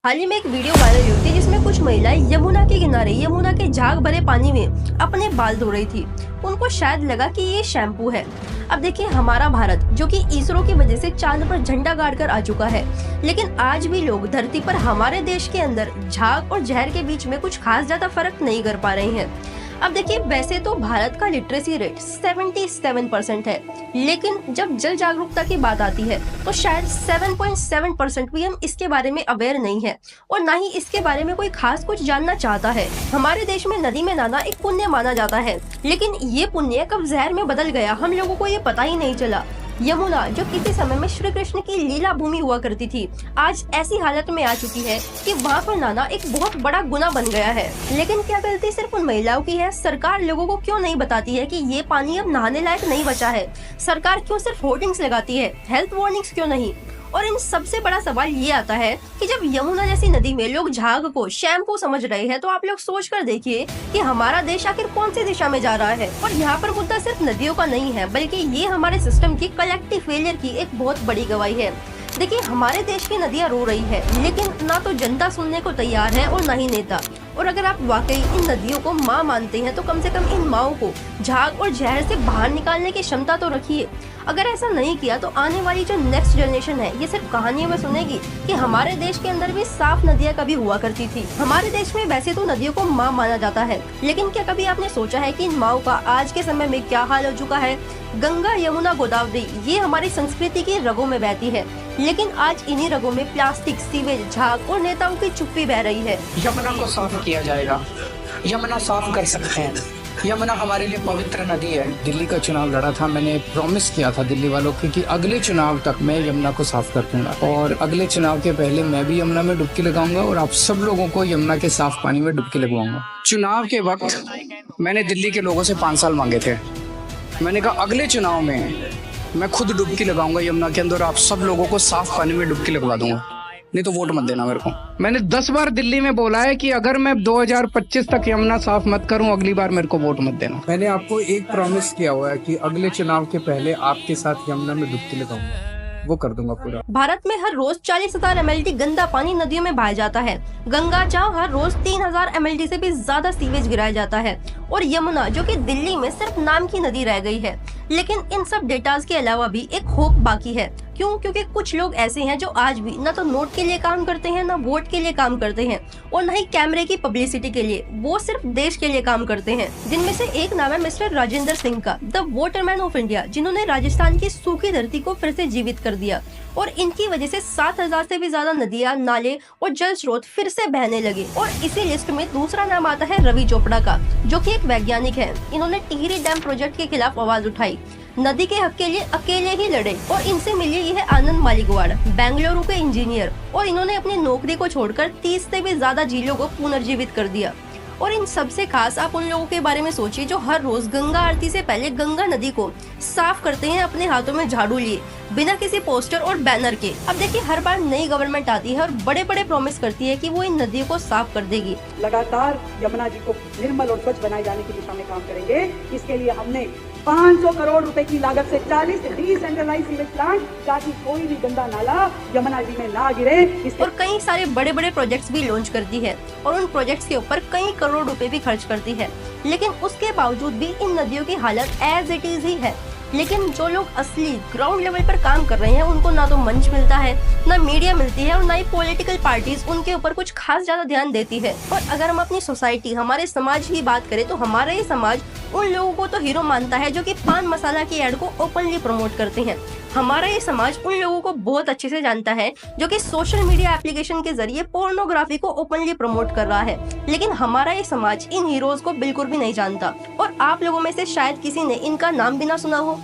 हाल ही में एक video viral हुई थी जिसमें कुछ महिलाएं यमुना के किनारे यमुना के झाग भरे पानी में अपने बाल धो रही थी। उनको शायद लगा कि ये शैम्पू है। अब देखिए, हमारा भारत जो कि इसरो की वजह से चांद पर झंडा गाड़कर आ चुका है, लेकिन आज भी लोग धरती पर हमारे देश के अंदर झाग और जहर के बीच में कुछ खास ज्यादा फर्क नहीं कर पा रहे हैं। अब देखिए, वैसे तो भारत का लिटरेसी रेट 77% है, लेकिन जब जल जागरूकता की बात आती है तो शायद 7.7% भी हम इसके बारे में अवेयर नहीं है और ना ही इसके बारे में कोई खास कुछ जानना चाहता है। हमारे देश में नदी में नहाना एक पुण्य माना जाता है, लेकिन ये पुण्य कब जहर में बदल गया हम लोगों को ये पता ही नहीं चला। यमुना जो किसी समय में श्री कृष्ण की लीला भूमि हुआ करती थी, आज ऐसी हालत में आ चुकी है कि वहाँ पर नहाना एक बहुत बड़ा गुनाह बन गया है। लेकिन क्या गलती सिर्फ उन महिलाओं की है? सरकार लोगों को क्यों नहीं बताती है कि ये पानी अब नहाने लायक नहीं बचा है? सरकार क्यों सिर्फ होर्डिंग्स लगाती है, हेल्थ वार्निंग्स क्यों नहीं? और इन सबसे बड़ा सवाल ये आता है कि जब यमुना जैसी नदी में लोग झाग को शैम्पू समझ रहे हैं, तो आप लोग सोच कर देखिए कि हमारा देश आखिर कौन सी दिशा में जा रहा है। और यहाँ पर मुद्दा सिर्फ नदियों का नहीं है, बल्कि ये हमारे सिस्टम की कलेक्टिव फेलियर की एक बहुत बड़ी गवाही है। देखिए, हमारे देश की नदियाँ रो रही है, लेकिन ना तो जनता सुनने को तैयार है और ना ही नेता। और अगर आप वाकई इन नदियों को माँ मानते हैं तो कम से कम इन माओं को झाग और जहर से बाहर निकालने की क्षमता तो रखिए। अगर ऐसा नहीं किया तो आने वाली जो नेक्स्ट जनरेशन है, ये सिर्फ कहानियों में सुनेगी कि हमारे देश के अंदर भी साफ नदियाँ कभी हुआ करती थी। हमारे देश में वैसे तो नदियों को माँ माना जाता है, लेकिन क्या कभी आपने सोचा है कि इन माओं का आज के समय में क्या हाल हो चुका है? गंगा, यमुना, गोदावरी ये हमारी संस्कृति की रगों में बहती है, लेकिन आज इन्हीं रगों में प्लास्टिक, सीवेज, झाग और नेताओं की चुप्पी बह रही है। यमुना को साफ किया जाएगा, यमुना साफ कर सकते हैं। यमुना हमारे लिए पवित्र नदी है। दिल्ली का चुनाव लड़ा था, मैंने प्रॉमिस किया था दिल्ली वालों को कि अगले चुनाव तक मैं यमुना को साफ कर दूंगा, और अगले चुनाव के पहले मैं भी यमुना में डुबकी लगाऊंगा और आप सब लोगों को यमुना के साफ पानी में डुबकी लगवाऊंगा। चुनाव के वक्त मैंने दिल्ली के लोगों से 5 साल मांगे थे। मैंने कहा अगले चुनाव में मैं खुद डुबकी लगाऊंगा यमुना के अंदर, आप सब लोगों को साफ पानी में डुबकी लगवा दूंगा, नहीं तो वोट मत देना मेरे को। मैंने 10 बार दिल्ली में बोला है कि अगर मैं 2025 तक यमुना साफ मत करूं, अगली बार मेरे को वोट मत देना। मैंने आपको एक प्रॉमिस किया हुआ है कि अगले चुनाव के पहले आपके साथ यमुना में डुबकी लगाऊंगा, वो कर दूंगा पूरा। भारत में हर रोज 40,000 MLD गंदा पानी नदियों में बहाया जाता है। गंगा जहाँ हर रोज 3,000 MLD से भी ज्यादा सीवेज गिराया जाता है, और यमुना जो कि दिल्ली में सिर्फ नाम की नदी रह गई है। लेकिन इन सब डेटाज के अलावा भी एक होप बाकी है। क्यों? क्योंकि कुछ लोग ऐसे हैं जो आज भी न तो नोट के लिए काम करते हैं, न वोट के लिए काम करते हैं, और न ही कैमरे की पब्लिसिटी के लिए। वो सिर्फ देश के लिए काम करते हैं, जिनमें से एक नाम है मिस्टर राजेंद्र सिंह का, द वाटरमैन ऑफ इंडिया, जिन्होंने राजस्थान की सूखी धरती को फिर से जीवित कर दिया। और इनकी वजह से 7,000 से भी ज्यादा नदियां, नाले और जल स्रोत फिर से बहने लगे। और इसी लिस्ट में दूसरा नाम आता है रवि चोपड़ा का, जो कि एक वैज्ञानिक है। इन्होंने टिहरी डैम प्रोजेक्ट के खिलाफ आवाज उठाई, नदी के हक के लिए अकेले ही लड़े। और इनसे मिले ये है आनंद मालिकवाड़, बेंगलुरु के इंजीनियर, और इन्होंने अपनी नौकरी को छोड़कर 30 से भी ज्यादा झीलों को पुनर्जीवित कर दिया। और इन सबसे खास आप उन लोगों के बारे में सोचिए जो हर रोज गंगा आरती से पहले गंगा नदी को साफ करते हैं अपने हाथों में झाड़ू लिए, बिना किसी पोस्टर और बैनर के। अब देखिए, हर बार नई गवर्नमेंट आती है और बड़े बड़े प्रॉमिस करती है कि वो इन नदियों को साफ कर देगी। लगातार यमुना जी को निर्मल और स्वच्छ बनाए जाने की दिशा में काम करेंगे। इसके लिए हमने 500 करोड़ रुपए की लागत से 40 डिसेंट्रलाइज्ड सीवेज प्लांट, ताकि कोई भी गंदा नाला यमुना जी में ना गिरे। और कई सारे बड़े बड़े प्रोजेक्ट्स भी लॉन्च करती है, और उन प्रोजेक्ट्स के ऊपर कई करोड़ रुपए भी खर्च करती है। लेकिन उसके बावजूद भी इन नदियों की हालत एज इट इज ही है। लेकिन जो लोग असली ग्राउंड लेवल पर काम कर रहे हैं, उनको ना तो मंच मिलता है, ना मीडिया मिलती है, और ना ही पॉलिटिकल पार्टीज उनके ऊपर कुछ खास ज्यादा ध्यान देती है। और अगर हम अपनी सोसाइटी, हमारे समाज की बात करें, तो हमारा ये समाज उन लोगों को तो हीरो मानता है जो कि पान मसाला की एड को ओपनली प्रमोट करते हैं। हमारा ये समाज उन लोगों को बहुत अच्छे से जानता है जो कि सोशल मीडिया एप्लीकेशन के जरिए पोर्नोग्राफी को ओपनली प्रमोट कर रहा है। लेकिन हमारा ये समाज इन हीरोज को बिल्कुल भी नहीं जानता, और आप लोगों में से शायद किसी ने इनका नाम भी ना सुना हो।